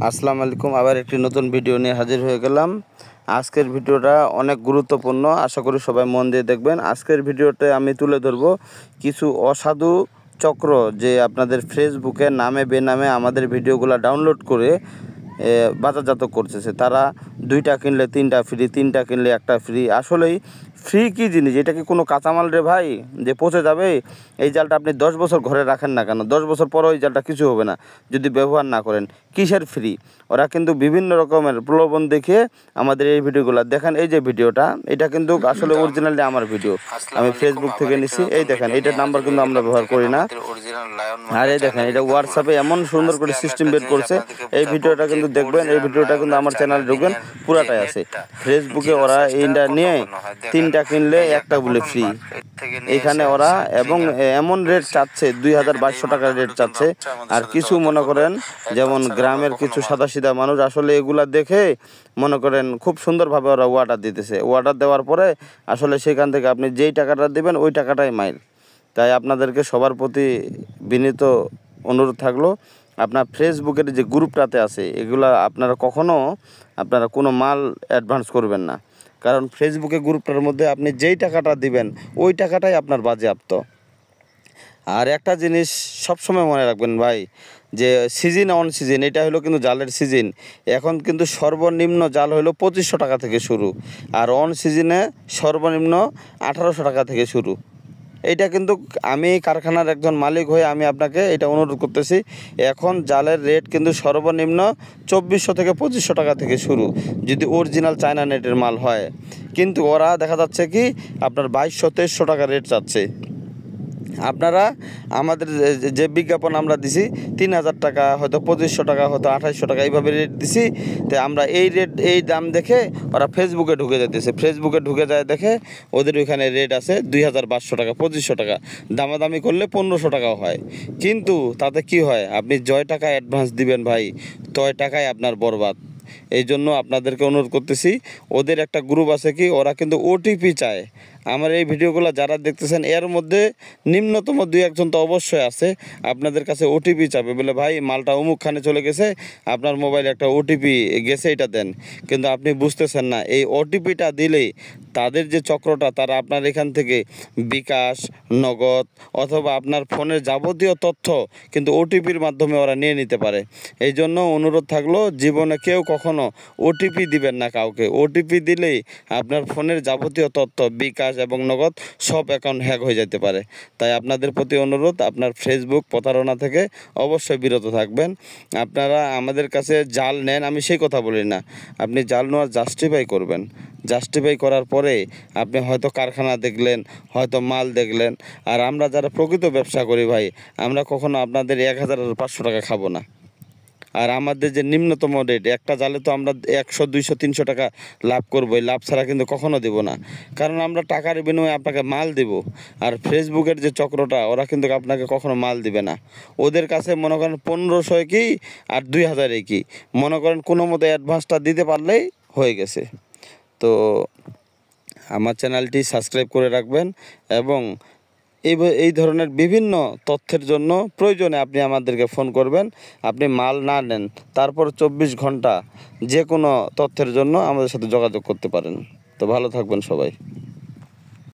আসসালামু আলাইকুম। আবার একটি নতুন ভিডিও নিয়ে হাজির হয়ে গেলাম। আজকের ভিডিওটা অনেক গুরুত্বপূর্ণ, আশা করি সবাই মন দিয়ে দেখবেন। আজকের ভিডিওতে আমি তুলে ধরব কিছু অসাধু চক্র যে আপনাদের ফেসবুকে নামে বেনামে আমাদের ভিডিওগুলো ডাউনলোড করে বাজারজাত করতেছে। তারা 2টা কিনলে 3টা ফ্রি, 3টা কিনলে 1টা ফ্রি। আসলেই ফ্রি কী জিনিস? এটা কি কোনো কাঁচামাল রে ভাই যে পচে যাবে? এই জালটা আপনি 10 বছর ঘরে রাখেন না কেন, 10 বছর পরও এই জালটা কিছু হবে না যদি ব্যবহার না করেন। কিসের ফ্রি? ওরা কিন্তু বিভিন্ন রকমের প্রলোভন দেখিয়ে আমাদের এই ভিডিওগুলো দেখেন। এই যে ভিডিওটা, এটা কিন্তু আসলে অরিজিনালি আমার ভিডিও, আমি ফেসবুক থেকে নিছি। এই দেখেন, এইটার নাম্বার কিন্তু আমরা ব্যবহার করি না। আর এই দেখেন, এটা হোয়াটসঅ্যাপে এমন সুন্দর করে সিস্টেম বের করছে। এই ভিডিওটা কিন্তু দেখবেন, এই ভিডিওটা কিন্তু আমার চ্যানেলে ঢুকবেন, পুরাটাই আছে। ফেসবুকে ওরা এইটা নিয়ে 3টা কিনলে 1টা বলে ফ্রি। এখানে ওরা এবং এমন রেট চাচ্ছে, 2200 টাকার রেট চাচ্ছে। আর কিছু মনে করেন যেমন গ্রামের কিছু সাদাসিধা মানুষ আসলে এগুলা দেখে মনে করেন খুব সুন্দরভাবে ওরা অর্ডার দিতেছে। অর্ডার দেওয়ার পরে আসলে সেখান থেকে আপনি যেই টাকাটা দেবেন ওই টাকাটাই মাইল। তাই আপনাদেরকে সবার প্রতি বিনীত অনুরোধ থাকলো, আপনার ফেসবুকের যে গ্রুপটাতে আছে এগুলা আপনারা কখনও কোনো মাল অ্যাডভান্স করবেন না। কারণ ফেসবুকে গ্রুপটার মধ্যে আপনি যেই টাকাটা দিবেন ওই টাকাটাই আপনার বাজেয়াপ্ত। আর একটা জিনিস সবসময় মনে রাখবেন ভাই, যে সিজন অন সিজন, এটা হলো কিন্তু জালের সিজন। এখন কিন্তু সর্বনিম্ন জাল হলো 2500 টাকা থেকে শুরু, আর অন সিজনে সর্বনিম্ন 1800 টাকা থেকে শুরু। এইটা কিন্তু আমি কারখানার একজন মালিক হয়ে আমি আপনাকে এটা অনুরোধ করতেছি। এখন জালের রেট কিন্তু সর্বনিম্ন 2400 থেকে 2500 টাকা থেকে শুরু যদি অরিজিনাল চায়না নেটের মাল হয়। কিন্তু ওরা দেখা যাচ্ছে কি আপনার 2200-2300 টাকা রেট চাচ্ছে। আপনারা আমাদের যে বিজ্ঞাপন আমরা দিছি 3000 টাকা, হয়তো 2500 টাকা, হয়তো 2800 টাকা, এইভাবে রেট দিছি। তো আমরা এই দাম দেখে ওরা ফেসবুকে ঢুকে যেতেছে। ফেসবুকে ঢুকে যায় দেখে ওদের ওইখানে রেট আছে 2500 টাকা, 2500 টাকা, দামাদামি করলে 1500 টাকাও হয়। কিন্তু তাতে কি হয়, আপনি জয় টাকা অ্যাডভান্স দিবেন ভাই, তয় টাকায় আপনার বরবাদ। এই জন্য আপনাদেরকে অনুরোধ করতেছি, ওদের একটা গ্রুপ আছে কি, ওরা কিন্তু ওটিপি চায়। আমার এই ভিডিওগুলো যারা দেখতেছেন এর মধ্যে নিম্নতম 2-1 জন তো অবশ্যই আছে, আপনাদের কাছে ওটিপি চাবে, বলে ভাই মালটা অমুকখানে চলে গেছে, আপনার মোবাইলে একটা ওটিপি গেছে, এটা দেন। কিন্তু আপনি বুঝতেছেন না, এই ওটিপিটা দিলেই তাদের যে চক্রটা, তারা আপনার এখান থেকে বিকাশ, নগদ অথবা আপনার ফোনের যাবতীয় তথ্য কিন্তু ওটিপির মাধ্যমে ওরা নিয়ে নিতে পারে। এই জন্য অনুরোধ থাকলো, জীবনে কেউ কখনো ওটিপি দিবেন না কাউকে। ওটিপি দিলেই আপনার ফোনের যাবতীয় তথ্য, বিকাশ এবং নগদ সব অ্যাকাউন্ট হ্যাক হয়ে যেতে পারে। তাই আপনাদের প্রতি অনুরোধ, আপনার ফেসবুক প্রতারণা থেকে অবশ্যই বিরত থাকবেন। আপনারা আমাদের কাছে জাল নেন, আমি সেই কথা বলি না, আপনি জাল নেওয়ার জাস্টিফাই করবেন। জাস্টিফাই করার পরে আপনি হয়তো কারখানা দেখলেন, হয়তো মাল দেখলেন। আর আমরা যারা প্রকৃত ব্যবসা করি ভাই, আমরা কখনো আপনাদের 1500 টাকা খাবো না। আর আমাদের যে নিম্নতম রেট, একটা জালে তো আমরা 100, 200, 300 টাকা লাভ করবোই, লাভ ছাড়া কিন্তু কখনো দেব না। কারণ আমরা টাকার বিনিময়ে আপনাকে মাল দেব। আর ফেসবুকের যে চক্রটা, ওরা কিন্তু আপনাকে কখনো মাল দিবে না। ওদের কাছে মনে করেন 1500 কি আর 2000 কি, মনে করেন কোনো মতো অ্যাডভান্সটা দিতে পারলেই হয়ে গেছে। তো আমার চ্যানেলটি সাবস্ক্রাইব করে রাখবেন এবং এই ধরনের বিভিন্ন তথ্যের জন্য প্রয়োজনে আপনি আমাদেরকে ফোন করবেন। আপনি মাল না নেন, তারপর 24 ঘন্টা যে কোনো তথ্যের জন্য আমাদের সাথে যোগাযোগ করতে পারেন। তো ভালো থাকবেন সবাই।